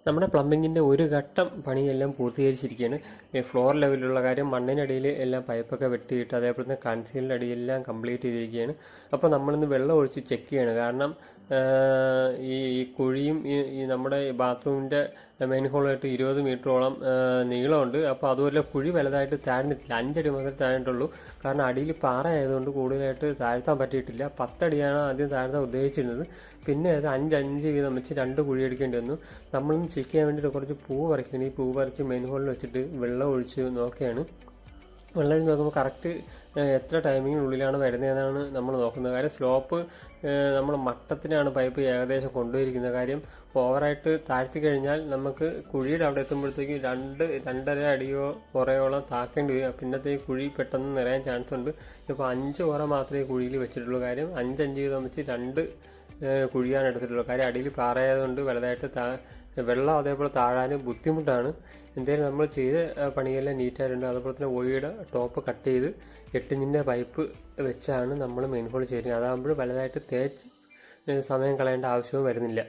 നമ്മുടെ പ്ലംബിങ്ങിൻ്റെ ഒരു ഘട്ടം പണിയെല്ലാം പൂർത്തീകരിച്ചിരിക്കുകയാണ്. ഫ്ലോർ ലെവലിലുള്ള കാര്യം മണ്ണിനടിയിൽ എല്ലാം പൈപ്പൊക്കെ വെട്ടിയിട്ട് അതേപോലെ തന്നെ കൺസീലിൻ്റെ അടിയെല്ലാം കംപ്ലീറ്റ് ചെയ്തിരിക്കുകയാണ്. അപ്പോൾ നമ്മളിന്ന് വെള്ളം ഒഴിച്ച് ചെക്ക് ചെയ്യണം. കാരണം ഈ കുഴിയും ഈ നമ്മുടെ ബാത്റൂമിൻ്റെ മെയിൻ ഹോളായിട്ട് 20 മീറ്ററോളം നീളമുണ്ട്. അപ്പോൾ അതുപോലെ കുഴി വലുതായിട്ട് താഴ്ന്നിട്ടില്ല, 5 അടി മാത്രമേ താഴ്ന്നിട്ടുള്ളൂ. കാരണം അടിയിൽ പാറ ആയതുകൊണ്ട് കൂടുതലായിട്ട് താഴ്ത്താൻ പറ്റിയിട്ടില്ല. 10 അടിയാണ് ആദ്യം താഴ്ത്താൻ ഉദ്ദേശിച്ചിരുന്നത്. പിന്നെ അത് 5 വീതം വെച്ച് 2 കുഴി എടുക്കേണ്ടി വന്നു. നമ്മളിന്ന് ചെക്ക് ചെയ്യാൻ വേണ്ടിയിട്ട് കുറച്ച് പൂ പറിക്കണം. ഈ പൂ പറിച്ച് മെയിൻ ഹോളിൽ വെച്ചിട്ട് വെള്ളം ഒഴിച്ച് നോക്കുകയാണ്. വെള്ളം നോക്കുമ്പോൾ കറക്റ്റ് എത്ര ടൈമിങ്ങിനുള്ളിലാണ് വരുന്നതെന്നാണ് നമ്മൾ നോക്കുന്നത്. കാര്യം സ്ലോപ്പ് നമ്മൾ മട്ടത്തിനാണ് പൈപ്പ് ഏകദേശം കൊണ്ടുപോയിരിക്കുന്നത്. കാര്യം ഓവറായിട്ട് താഴ്ത്തി കഴിഞ്ഞാൽ നമുക്ക് കുഴിയുടെ അവിടെ എത്തുമ്പോഴത്തേക്ക് 2-2.5 അടിയോ കുറയോളം താക്കേണ്ടി വരും. പിന്നത്തെ കുഴി പെട്ടെന്ന് നിറയാൻ ചാൻസ് ഉണ്ട്. ഇപ്പോൾ 5 ഉറ മാത്രമേ കുഴിയിൽ വെച്ചിട്ടുള്ളൂ. കാര്യം 5 വീതം വെച്ച് 2 കുഴിയാണ് എടുത്തിട്ടുള്ളത്. കാര്യം അടിയിൽ പാറയായതുകൊണ്ട് വലുതായിട്ട് വെള്ളം അതേപോലെ താഴാനും ബുദ്ധിമുട്ടാണ്. എന്തായാലും നമ്മൾ ചെയ്ത പണിയെല്ലാം നീറ്റായിട്ടുണ്ട്. അതുപോലെ തന്നെ ഒയുടെ ടോപ്പ് കട്ട് ചെയ്ത് 8 ഇഞ്ചിൻ്റെ പൈപ്പ് വെച്ചാണ് നമ്മൾ മെയിൻ ഹോൾ ചെയ്യുന്നത്. അതാകുമ്പോൾ വലുതായിട്ട് തേച്ച് സമയം കളയേണ്ട ആവശ്യവും വരുന്നില്ല.